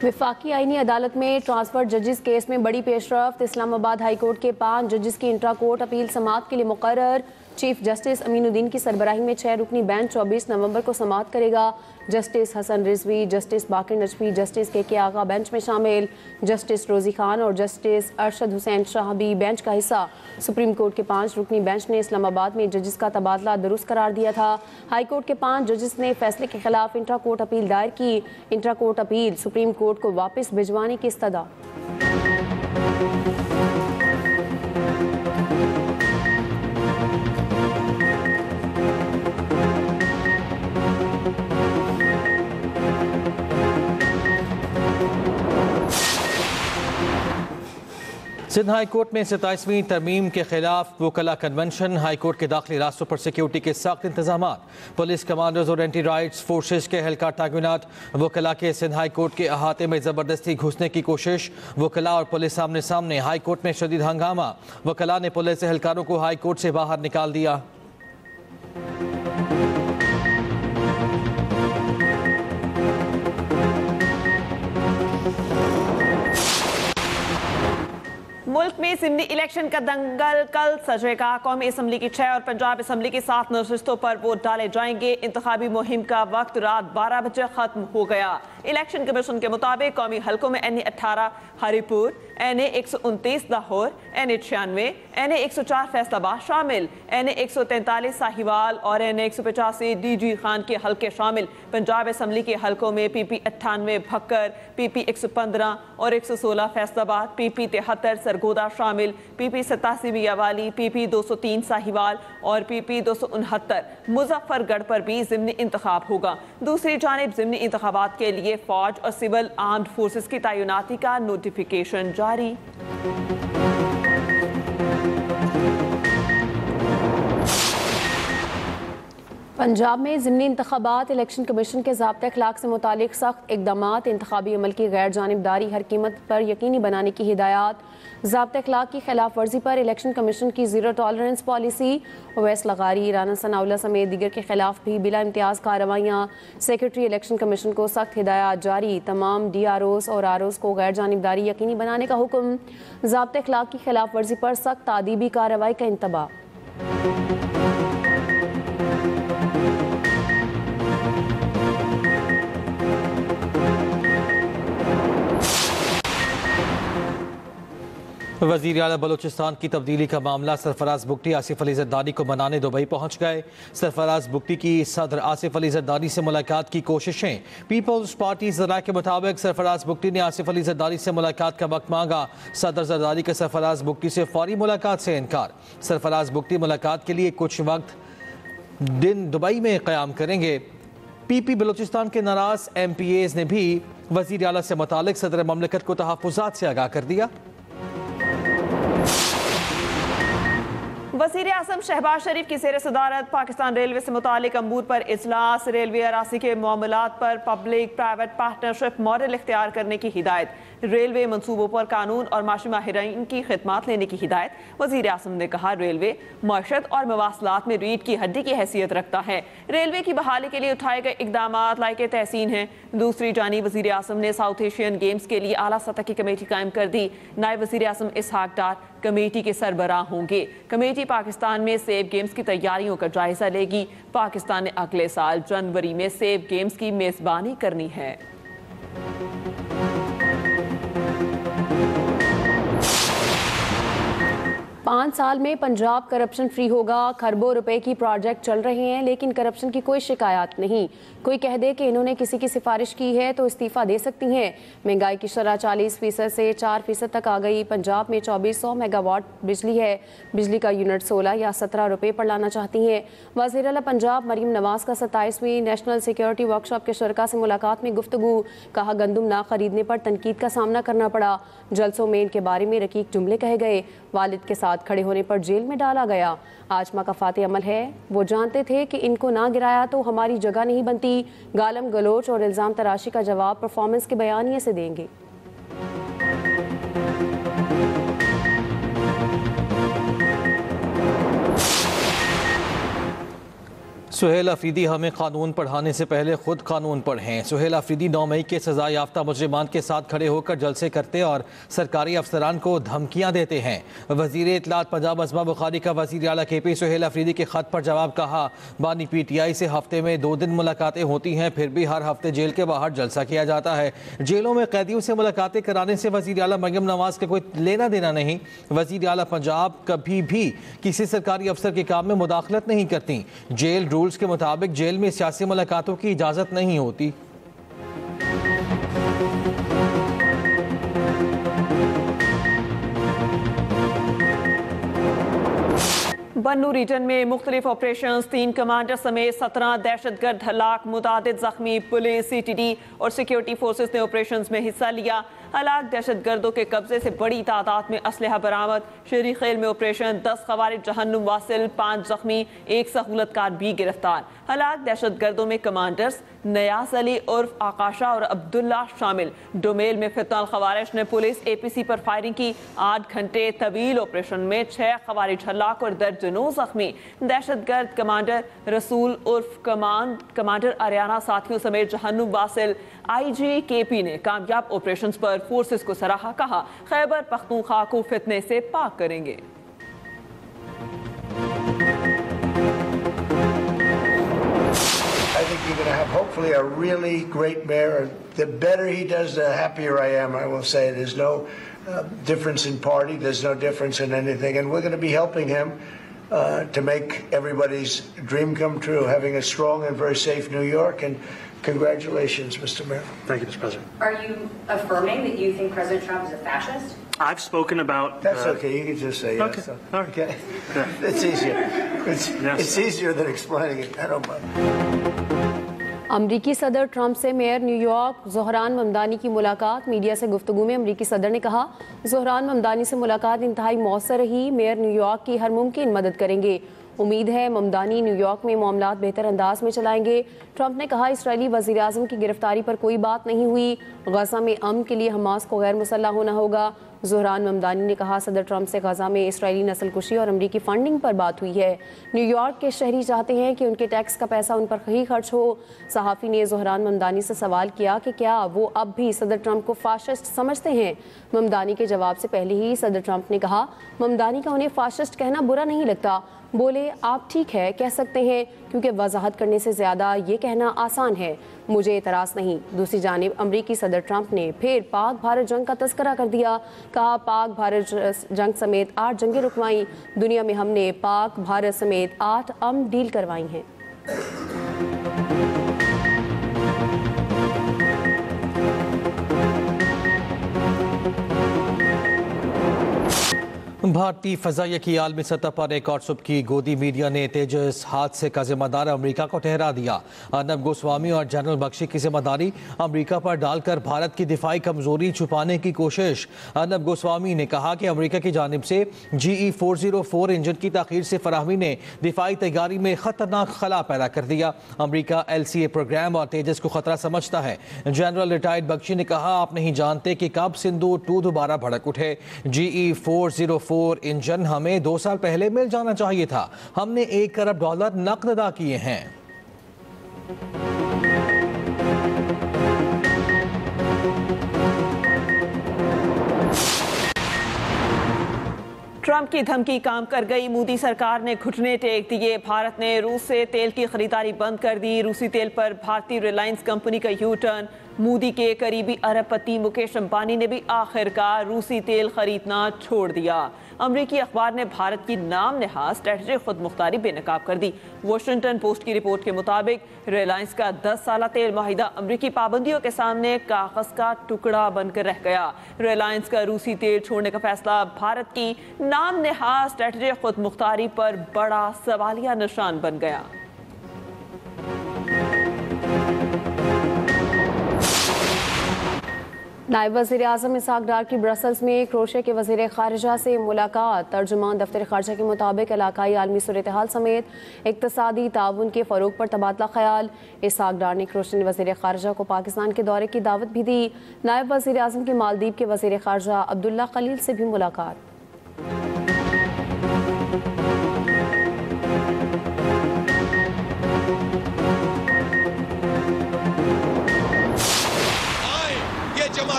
वफाकी आईनी अदालत में ट्रांसफर जजेस केस में बड़ी पेशरफ्त। इस्लामाबाद हाई कोर्ट के 5 जजेस की इंट्रा कोर्ट अपील समाअत के लिए मुकर्रर। चीफ जस्टिस अमीनुद्दीन की सरबराही में 6 रुकनी बेंच 24 नवंबर को समाअत करेगा। जस्टिस हसन रिजवी, जस्टिस बाकिर नजफी, जस्टिस के आगा बेंच में शामिल। जस्टिस रोजी खान और जस्टिस अरशद हुसैन शाह भी बेंच का हिस्सा। सुप्रीम कोर्ट के 5 रुकनी बेंच ने इस्लामाबाद में जजेस का तबादला दुरुस्त करार दिया था। हाई कोर्ट के 5 जजेस ने फैसले के खिलाफ इंट्रा कोर्ट अपील दायर की। Intra court appeal supreme court को वापस भिजवाने की इस्तदा। सिंध हाई कोर्ट में 27वीं तरमीम के खिलाफ वकला कन्वेंशन। हाई कोर्ट के दाखिली रास्तों पर सिक्योरिटी के सख्त इंतजाम। पुलिस कमांडर्स और एंटी राइट्स फोर्सेज के एहलकार तैनात। वकला के सिंध हाई कोर्ट के अहाते में जबरदस्ती घुसने की कोशिश। वकला और पुलिस सामने सामने। हाई कोर्ट में शदीद हंगामा। वकला ने पुलिस एहलकारों को हाई कोर्ट से बाहर निकाल दिया। मुल्क में ज़िमनी इलेक्शन का दंगल कल सजेगा। कौमी असम्बली की 6 और पंजाब असम्बली की 7 नशस्तों पर वोट डाले जाएंगे। इंतखाबी मुहिम का वक्त रात 12 बजे खत्म हो गया। इलेक्शन कमीशन के मुताबिक कौमी हल्कों में NA 18 Haripur, NA 129 Lahore, NA 96, NA 104 Faisalabad शामिल, NA 143 साहिवाल और NA 185 DG खान के हल्के शामिल। पंजाब असम्बली के हल्कों में PP 98 भक्कर, PP 115 और 116 फैसलाबाद, PP 73 सरगोदा शामिल, PP 87 मियावाली, PP 203 साहिवाल और PP 269 मुजफ्फरगढ़ पर भी ज़िमनी इंतखाब होगा। दूसरी जानिब ज़िमनी इंतखाबात के लिए फौज और सिविल आर्म्ड फोर्सेस की तैनाती का नोटिफिकेशन जारी। पंजाब में ज़िमनी इंतखाबात। इलेक्शन कमीशन के ज़ाब्ते अखलाक से मुतालिक सख्त इक़दामात। इंतखाबी अमल की गैर जानिबदारी हर कीमत पर यकीनी बनाने की हिदायत। ज़ाब्ते अखलाक की खिलाफ वर्जी पर इलेक्शन कमीशन की ज़ीरो टॉलरेंस पॉलिसी। ओवैस लगारी, राना सनाउल्लाह समेत दीगर के खिलाफ भी बिला इम्तियाज़ कार्रवाइयाँ। सेक्रेटरी इलेक्शन कमीशन को सख्त हिदायत जारी। तमाम DROs और ROs को गैर जानिबदारी यकीनी बनाने का हुक्म। ज़ाब्ते अखलाक की खिलाफ वर्जी पर सख्त तादीबी कार्रवाई का इंतबाह। वज़ीर आला बलूचिस्तान की तब्दीली का मामला। सरफराज बुगटी आसिफ अली ज़रदारी को मनाने दुबई पहुँच गए। सरफराज बुगटी की सदर आसिफ अली ज़रदारी से मुलाकात की कोशिशें। पीपल्स पार्टी ज़रा के मुताबिक सरफराज बुगटी ने आसिफ अली ज़रदारी से मुलाकात का वक्त मांगा। सदर ज़रदारी का सरफराज बुगटी से फौरी मुलाकात से इनकार। सरफराज बुगटी मुलाकात के लिए कुछ वक्त दिन दुबई में क़याम करेंगे। PP बलूचिस्तान के नाराज़ MPAs ने भी वज़ीर आला से मुतालिक सदर ममलिकत को तहफ़्फ़ुज़ात से आगाह कर दिया। वज़ीर आज़म शहबाज शरीफ की ज़ेर सदारत पाकिस्तान रेलवे से मुतालिक अमूर पर इजलास। रेलवे अरासी के मामलात पर पब्लिक प्राइवेट पार्टनरशिप मॉडल इख्तियार करने की हिदायत। रेलवे मनसूबों पर कानून और माशी माहिरीन की खिदमात लेने की हिदायत। वज़ीर आज़म ने कहा रेलवे मईशत और मवासलात में रीढ़ की हड्डी की हैसियत रखता है। रेलवे की बहाली के लिए उठाए गए इकदाम लायक तहसीन हैं। दूसरी जानी वज़ीर आज़म ने साउथ एशियन गेम्स के लिए आला सतह की कमेटी कायम कर दी। नायब वज़ीर आज़म इसहाक डार कमेटी के सरबराह होंगे। कमेटी पाकिस्तान में सेब गेम्स की तैयारियों का जायजा लेगी। पाकिस्तान ने अगले साल जनवरी में सेब गेम्स की मेजबानी करनी है। 5 साल में पंजाब करप्शन फ्री होगा। खरबों रुपए की प्रोजेक्ट चल रहे हैं लेकिन करप्शन की कोई शिकायत नहीं। कोई कह दे कि इन्होंने किसी की सिफारिश की है तो इस्तीफ़ा दे सकती हैं। महंगाई की शरह 40% से 4% तक आ गई। पंजाब में 2400 मेगावाट बिजली है। बिजली का यूनिट 16 या 17 रुपये पर लाना चाहती हैं। वज़ीर आला पंजाब मरीम नवाज का 27वीं नेशनल सिक्योरिटी वर्कशॉप के शरका से मुलाकात में गुफ्तगू। कहा गंदम ना खरीदने पर तनकीद का सामना करना पड़ा। जलसों में इनके बारे में रकीक जुमले कहे गए। वालिद के साथ खड़े होने पर जेल में डाला गया। आजमा का फाते अमल है। वो जानते थे कि इनको ना गिराया तो हमारी जगह नहीं बनती। गालम गलोच और इल्ज़ाम तराशी का जवाब परफॉर्मेंस के बयानिए से देंगे। सुहेल अफरीदी हमें कानून पढ़ाने से पहले खुद कानून पढ़ें। सुहेल अफरीदी 9 मई के सजा याफ्ता मुजरिमान के साथ खड़े होकर जलसे करते और सरकारी अफसरान को धमकियां देते हैं। वजीर इत्तलात पंजाब असमा बुखारी का वजीर आला KP सुहेल अफरीदी के खत पर जवाब कहा, बानी PTI से हफ्ते में 2 दिन मुलाकातें होती हैं, फिर भी हर हफ्ते जेल के बाहर जलसा किया जाता है। जेलों में कैदियों से मुलाकातें कराने से वजीर आला मरियम नवाज का कोई लेना देना नहीं। वजीर आला पंजाब कभी भी किसी सरकारी अफसर के काम में मुदाखलत नहीं करती। जेल रूल्स के मुताबिक जेल में सियासी मुलाकातों की इजाजत नहीं होती। बन्नू रीजन में मुख्तलिफ ऑपरेशन, 3 कमांडर समेत 17 दहशतगर्द हलाक, मुतादिद जख्मी। पुलिस, CTD और सिक्योरिटी फोर्सेस ने ऑपरेशन में हिस्सा लिया। हलाक दहशतगर्दों के कब्जे से बड़ी तादाद में असलहा बरामद। शहरी खेल में ऑपरेशन, 10 खवारिज जहन्नुम वासिल, 5 जख्मी, 1 सहूलतकार भी गिरफ्तार। हलाक दहशतगर्दों में कमांडर्स नयाज अली उर्फ आकाशा और अब्दुल्ला शामिल। डोमेल में फितनल खवारिज ने पुलिस APC पर फायरिंग की। 8 घंटे तवील ऑपरेशन में 6 खवारिज हलाक और दर्जनों जख्मी। दहशतगर्द कमांडर रसूल उर्फ कमांडर आर्याना साथियों समेत जहन्नुम वासिल। IG KP ने कामयाब ऑपरेशन पर फोर्सेस को सराहा, कहा खैबर पख्तूनख्वा को फितने से पाक करेंगे। I think you're going to have hopefully a really great mayor. The better he does, the happier I am. I will say there's no difference in party. There's no difference in anything. And we're going to be helping him to make everybody's dream come true, having a strong and very safe New York. And congratulations, Mr. Mayor. Thank you, Mr. President. Are you affirming that you think President Trump is a fascist? I've spoken about... That's okay. You can just say yes. Okay. All right. Okay. Yeah. It's easier. Yes. It's easier than explaining it. I don't mind. अमरीकी सदर Trump से mayor New York Zohran Mamdani की मुलाकात। Media से गुफ्तगू में अमरीकी सदर ने कहा, ज़ोहरान ममदानी से मुलाकात इंतहाई मौसर रही। मेयर न्यूयॉर्क की हर मुमकिन मदद करेंगे। उम्मीद है ममदानी न्यूयॉर्क में मामलात बेहतर अंदाज में चलाएंगे। ट्रंप ने कहा, इसराइली वज़ीर आज़म की गिरफ्तारी पर कोई बात नहीं हुई। गज़ा में अमन के लिए हमास को गैर मुसल्लह होना होगा। ज़ोहरान ममदानी ने कहा, सदर ट्रंप से गज़ा में इसराइली नस्लकुशी और अमरीकी फंडिंग पर बात हुई है। न्यूयॉर्क के शहरी चाहते हैं कि उनके टैक्स का पैसा उन पर ही खर्च हो। सहाफ़ी ने ज़ोहरान ममदानी से सवाल किया कि क्या वो अब भी सदर ट्रंप को फाशिस्ट समझते हैं। ममदानी के जवाब से पहले ही सदर ट्रंप ने कहा, ममदानी का उन्हें फाशिस्ट कहना बुरा नहीं लगता। बोले, आप ठीक है कह सकते हैं, क्योंकि वजाहत करने से ज़्यादा ये कहना आसान है। मुझे एतराज़ नहीं। दूसरी जानिब अमरीकी सदर ट्रंप ने फिर पाक भारत जंग का तस्करा कर दिया। कहा, पाक भारत जंग समेत 8 जंगें रुकवाईं। दुनिया में हमने पाक भारत समेत 8 अमन डील करवाई हैं। भारतीय फजाइया की आलमी सतह पर एक और सुबह की गोदी। मीडिया ने तेजस हादसे का जिम्मेदार अमेरिका को ठहरा दिया। अर्नब गोस्वामी और जनरल बख्शी की जिम्मेदारी अमेरिका पर डालकर भारत की दिफाई कमजोरी छुपाने की कोशिश। अर्नब गोस्वामी ने कहा कि अमेरिका की जानिब से GE-404 इंजन की ताखीर से फराहमी ने दिफाई तैयारी में खतरनाक खला पैदा कर दिया। अमेरिका LCA प्रोग्राम और तेजस को खतरा समझता है। जनरल रिटायर्ड बख्शी ने कहा, आप नहीं जानते कि कब सिंदूर 2 दोबारा भड़क उठे। GE-404 इंजन हमें 2 साल पहले मिल जाना चाहिए था। हमने $1 अरब नकद अदा किए हैं। ट्रंप की धमकी काम कर गई। मोदी सरकार ने घुटने टेक दिए। भारत ने रूस से तेल की खरीदारी बंद कर दी। रूसी तेल पर भारतीय रिलायंस कंपनी का यू टर्न। मोदी के करीबी अरबपति मुकेश अंबानी ने भी आखिरकार रूसी तेल खरीदना छोड़ दिया। अमरीकी अखबार ने भारत की नाम नहाज स्ट्रेटेजिक खुद मुख्तारी बेनकाब कर दी। वॉशिंगटन पोस्ट की रिपोर्ट के मुताबिक रिलायंस का 10 साला तेल माहिदा अमरीकी पाबंदियों के सामने कागज का टुकड़ा बनकर रह गया। रिलायंस का रूसी तेल छोड़ने का फैसला भारत की नाम नहाज स्ट्रेटेजिक खुद मुख्तारी पर बड़ा सवालिया निशान बन गया। नायब वज़ीर आज़म इसहाक डार की ब्रसल्स में क्रोशिया के वज़ीर ख़ारिजा से मुलाकात। तर्जुमान दफ्तर ख़ारिजा के मुताबिक इलाकाई आलमी सूरत हाल समेत इक़्तिसादी ताउन के फ़रोग़ पर तबादला ख्याल। इसहाक डार ने क्रोशियन वज़ीर ख़ारिजा को पाकिस्तान के दौरे की दावत भी दी। नायब वज़ीर आज़म की मालदीव के वज़ीर ख़ारिजा अब्दुल्ला खलील से भी मुलाकात।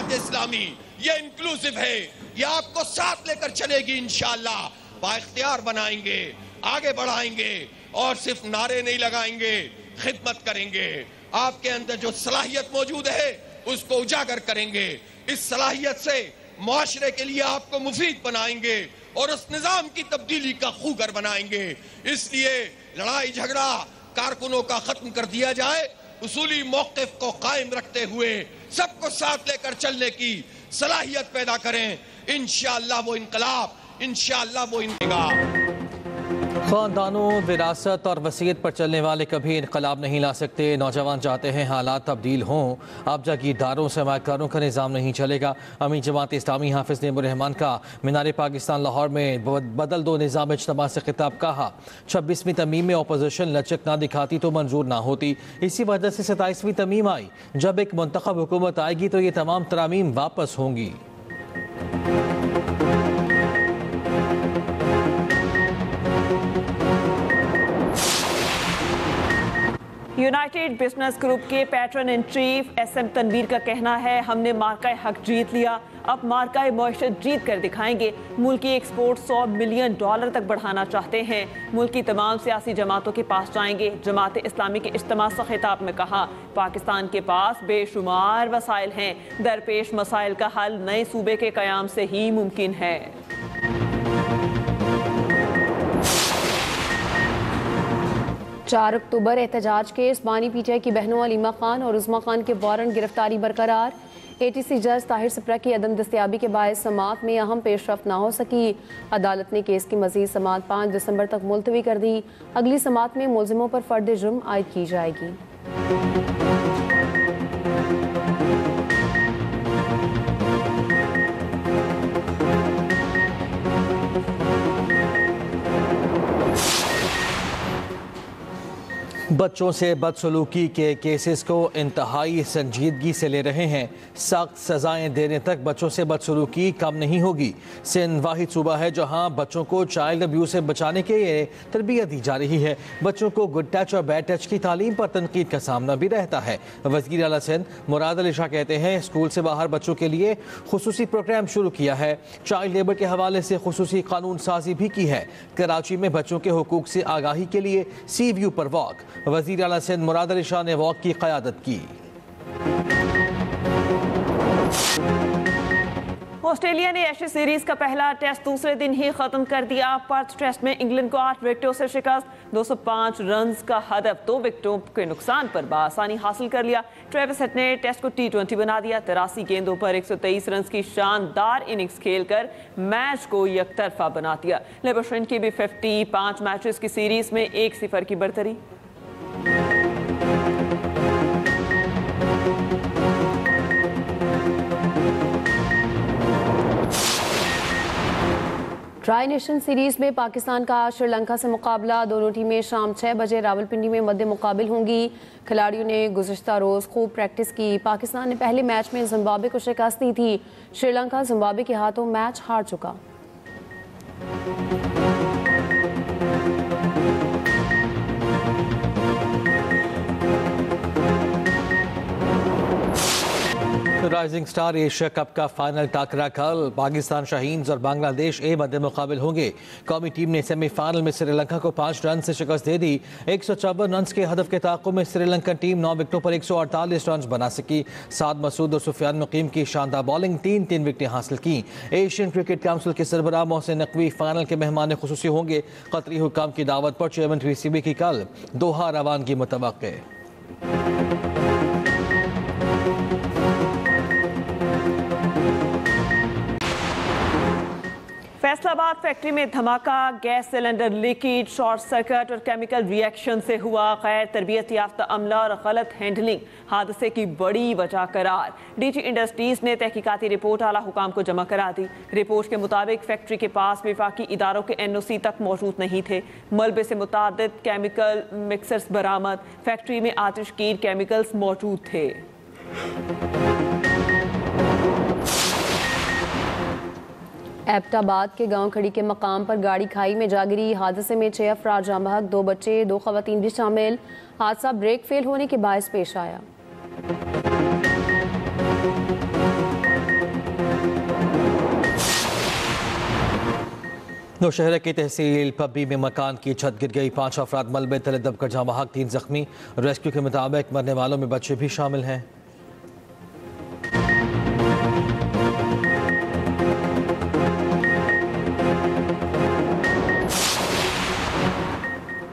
जमात इस्लामी ये इंक्लूसिव है, ये आपको साथ लेकर चलेगी इंशाअल्लाह। बाइख्तियार बनाएंगे, आगे बढ़ाएंगे और सिर्फ नारे नहीं लगाएंगे, खिदमत करेंगे। आपके अंदर जो सलाहियत मौजूद है उसको उजागर करेंगे। इस सलाहियत से मुआशरे के लिए आपको मुफीद बनाएंगे और उस निजाम की तब्दीली का खूगर बनाएंगे। इसलिए लड़ाई झगड़ा कारकुनों का खत्म कर दिया जाए, उसूली मौक़िफ़ को कायम रखते हुए सबको साथ लेकर चलने की सलाहियत पैदा करें। इंशाअल्लाह वो इनकलाब, इंशाअल्लाह वो इनकलाब। ख़ानदानों, विरासत और वसीयत पर चलने वाले कभी इनकलाब नहीं ला सकते। नौजवान चाहते हैं हालात तब्दील हों, अब जागीरदारों सरमाकारों का निज़ाम नहीं चलेगा। अमीन जमात इस्लामी हाफिज़ नेमुर्रहमान का मीनार पाकिस्तान लाहौर में बदल दो निज़ाम इज्तिमा से खिताब। कहा 26वीं तमीम में अपोजिशन लचक ना दिखाती तो मंजूर ना होती, इसी वजह से 27वीं तमीम आई। जब एक मुंतखब हुकूमत आएगी तो ये तमाम तरामीम वापस होंगी। यूनाइटेड बिजनेस ग्रुप के patron in chief SM Tanveer का कहना है, हमने मार्का हक जीत लिया, अब मार्का मईशत जीत कर दिखाएंगे। मुल्क की एक्सपोर्ट $100 मिलियन तक बढ़ाना चाहते हैं। मुल्क की तमाम सियासी जमातों के पास जाएंगे। जमात इस्लामी के इज्तिमा से खिताब में कहा, पाकिस्तान के पास बेशुमार वसाइल हैं, दरपेश मसाइल का हल नए सूबे के क़याम से ही मुमकिन है। 4 अक्टूबर एहतजाज केस, बानी PTI की बहनों अलीमा खान और उस्मा खान के वारंट गिरफ्तारी बरकरार। ATC जज ताहिर सिप्रा की अदम दस्तयाबी के बायस समाअत में अहम पेशरफ्त ना हो सकी। अदालत ने केस की मजीद समाअत 5 दिसंबर तक मुलतवी कर दी। अगली समाअत में मुलजिमों पर फर्द जुर्म आयद की जाएगी। बच्चों से बदसलूकी के केसेस को इंतहाई संजीदगी से ले रहे हैं। सख्त सजाएं देने तक बच्चों से बदसलूकी कम नहीं होगी। सिंध वाहिद सूबा है जहां बच्चों को चाइल्ड अब्यूज से बचाने के लिए तरबियत दी जा रही है। बच्चों को गुड टच और बैड टच की तालीम पर तनकीद का सामना भी रहता है। वज़ीर आला सिंध मुराद अली शाह कहते हैं, स्कूल से बाहर बच्चों के लिए खुसूसी प्रोग्राम शुरू किया है। चाइल्ड लेबर के हवाले से खुसूसी कानून साजी भी की है। कराची में बच्चों के हुकूक से आगाही के लिए सी व्यू पर वॉक। वज़ीर आला सिंध मुराद अली शाह ने वॉक की क़यादत की। ऑस्ट्रेलिया ने एशेज सीरीज का पहला टेस्ट दूसरे दिन ही खत्म कर दिया। पर्थ टेस्ट में इंग्लैंड को 8 विकेटों से शिकस्त। 205 रन का हदफ 2 विकेटों के नुकसान पर बासानी हासिल कर लिया। ट्रेविस हेड ने टेस्ट को T20 बना दिया। 83 गेंदों पर 123 रन की शानदार इनिंग्स खेलकर मैच को यकतरफा बना दिया। लेबर्शन की भी 55 मैचेस की सीरीज में 1-0 की बढ़तरी। ट्राई नेशन सीरीज में पाकिस्तान का आज श्रीलंका से मुकाबला। दोनों टीमें शाम 6 बजे रावलपिंडी में मद्दे मुकाबिल होंगी। खिलाड़ियों ने गुज़िश्ता रोज़ खूब प्रैक्टिस की। पाकिस्तान ने पहले मैच में जिम्बाब्वे को शिकस्त दी थी। श्रीलंका जिम्बाब्वे के हाथों मैच हार चुका। राइजिंग स्टार एशिया कप का फाइनल टाकरा कल। पाकिस्तान शाहीन्स और बांग्लादेश ए मद्दे मुकाबिल होंगे। कौमी टीम ने सेमीफाइनल में श्रीलंका को 5 रन से शिकस्त दे दी। 154 रन के हदफ के ताक़ुब में श्रीलंकन टीम 9 विकेटों पर 148 रन बना सकी। साद मसूद और सुफियान मुकीम की शानदार बॉलिंग 3-3 विकेटें हासिल की। एशियन क्रिकेट काउंसिल के सरबराह मोहसिन नकवी फाइनल के मेहमान खुसूसी होंगे। कतरी हुकाम की दावत पर चेयरमैन PCB की कल दोहा रवानगी मुतवक्के। फैसलाबाद फैक्ट्री में धमाका, gas cylinder leakage, short circuit और केमिकल रिएक्शन से हुआ। गैर तरबियत याफ्ता अमला और गलत हैंडलिंग हादसे की बड़ी वजह करार। DG इंडस्ट्रीज ने तहकीकाती रिपोर्ट आला हुकाम को जमा करा दी। रिपोर्ट के मुताबिक फैक्ट्री के पास विफाकी इदारों के NOC तक मौजूद नहीं थे। मलबे से मुतादिद केमिकल मिक्सर्स बरामद। फैक्ट्री में आतिशगीर केमिकल्स मौजूद थे। एबटाबाद के गांव खड़ी के मकाम पर गाड़ी खाई में जा गिरी। हादसे में 6 अफराद जाँ बहक, 2 बच्चे, 2 खवातीन भी शामिल। हादसा ब्रेक फेल होने के बायस पेश आया। नौशहरा की तहसील पब्बी में मकान की छत गिर गई, 5 अफराद मलबे तले दबकर जाँ बहक, 3 जख्मी। रेस्क्यू के मुताबिक मरने वालों में बच्चे भी शामिल हैं।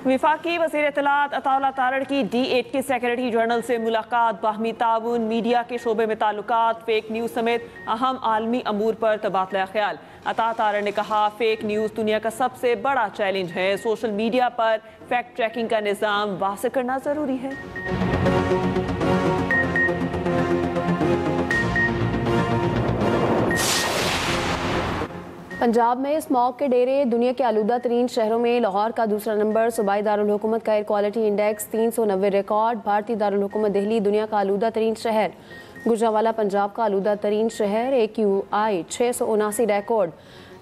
विफाकी वज़ीर इत्तलात अताउल्लाह तारड़ की D8 के सेक्रेटरी जनरल से मुलाकात, बाहमी ताउन, मीडिया के शोबे में ताल्लुकात, फेक न्यूज़ समेत अहम आलमी अमूर पर तबादला ख्याल। अता तारड़ ने कहा, फेक न्यूज़ दुनिया का सबसे बड़ा चैलेंज है, सोशल मीडिया पर फैक्ट चेकिंग का निज़ाम वासे करना ज़रूरी है। पंजाब में स्मॉग के डेरे, दुनिया के आलूदा तरीन शहरों में लाहौर का दूसरा नंबर, सूबाई दारुल हुकूमत का एयर क्वालिटी इंडेक्स 390 रिकॉर्ड। भारतीय दारुल हुकूमत दिल्ली दुनिया का आलूदा तरीन शहर, गुजरांवाला पंजाब का आलूदा तरीन शहर, AQI 679 रिकॉर्ड।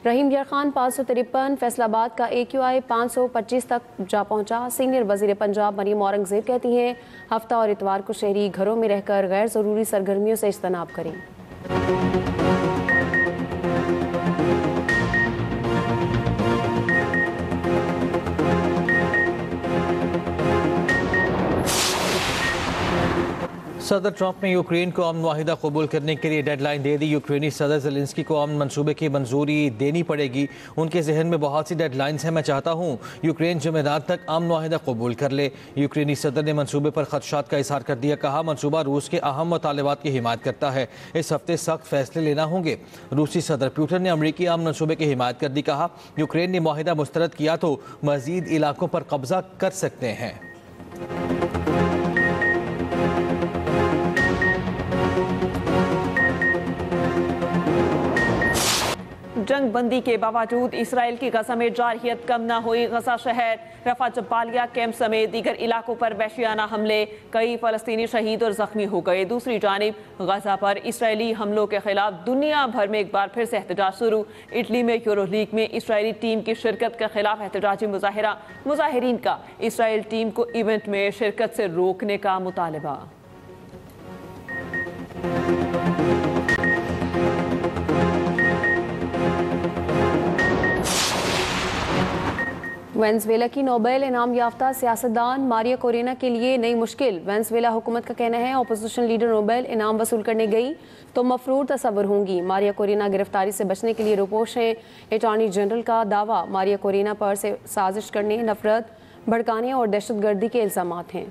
रहीम यार खान 553, फैसलाबाद का AQI 525 तक जा पहुंचा। सीनियर वजीर पंजाब मरीम औरंगजेब कहती हैं, हफ्ता और इतवार को शहरी घरों में रहकर गैर ज़रूरी सरगर्मियों से इज्तनाब करें। सदर ट्रंप ने यूक्रेन को अमन वाहिदा कबूल करने के लिए डेडलाइन दे दी। यूक्रेनी सदर ज़ेलेंस्की को अमन मंसूबे की मंजूरी देनी पड़ेगी। उनके जहन में बहुत सी डेडलाइंस हैं। मैं चाहता हूँ यूक्रेन जुमेरात तक अमन वाहिदा कबूल कर ले। यूक्रेनी सदर ने मंसूबे पर खदशात का इजहार कर दिया। कहा, मंसूबा रूस के अहम मुतालबात की हिमायत करता है। इस हफ्ते सख्त फैसले लेना होंगे। रूसी सदर पुतिन ने अमरीकी अमन मंसूबे की हिमायत कर दी। कहा, यूक्रेन ने माहिदा मुस्तरद किया तो मजीद इलाकों पर कब्जा कर सकते हैं। जंग बंदी के बावजूद इसराइल की गजा में जारहियत कम न हुई। गजा शहर, रफा जबालिया कैंप समेत दीगर इलाकों पर वहशियाना हमले, कई फलस्तीनी शहीद और जख्मी हो गए। दूसरी जानिब गजा पर इसराइली हमलों के खिलाफ दुनिया भर में एक बार फिर से एहतजाज शुरू। इटली में यूरो लीग में इसराइली टीम की शिरकत के खिलाफ एहतजाजी मुजाहिरा। मुजाहिरीन का इसराइल टीम को इवेंट में शिरकत से रोकने का मुतालबा। वेनेजुएला की नोबेल इनाम याफ्ता सियासतदान मारिया कोरेना के लिए नई मुश्किल। वेनेजुएला हुकूमत का कहना है, अपोजिशन लीडर नोबेल इनाम वसूल करने गई तो मफरूर तस्वर होंगी। मारिया कोरेना गिरफ्तारी से बचने के लिए रुपोश हैं। अटॉर्नी जनरल का दावा, मारिया कोरेना पर से साजिश करने, नफरत भड़काने और दहशतगर्दी के इल्जामात हैं।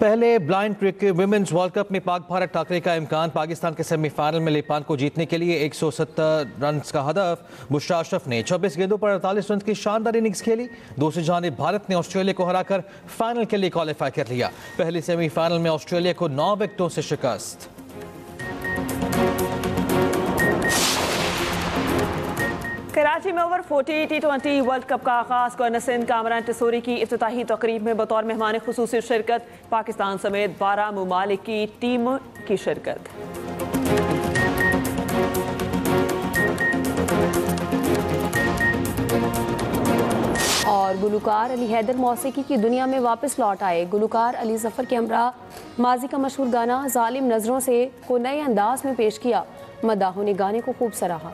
पहले blind cricket women's world cup में पाक भारत टाकरे का इम्कान। पाकिस्तान के सेमीफाइनल में लेपान को जीतने के लिए 170 रन का हदफ। बुशरा अशरफ ने 26 गेंदों पर 48 रन की शानदार इनिंग्स खेली। दूसरी जानिब भारत ने ऑस्ट्रेलिया को हराकर फाइनल के लिए क्वालिफाई कर लिया। पहले सेमीफाइनल में ऑस्ट्रेलिया को 9 विकेटों से शिकस्त। कराची में ओवर 40 T20 वर्ल्ड कप का आगाज। गवर्नर सिंध कामरान टिसोरी की इफ्तिताही तकरीब में बतौर मेहमान खुसूसी शिरकत। पाकिस्तान समेत 12 ममालिक की टीम की शिरकत। और गुलकार अली हैदर मौसीकी की दुनिया में वापस लौट आए। गुलकार अली जफर के हमरा माजी का मशहूर गाना जालिम नजरों से को नए अंदाज में पेश किया। मदाहों ने गाने को खूब सराहा।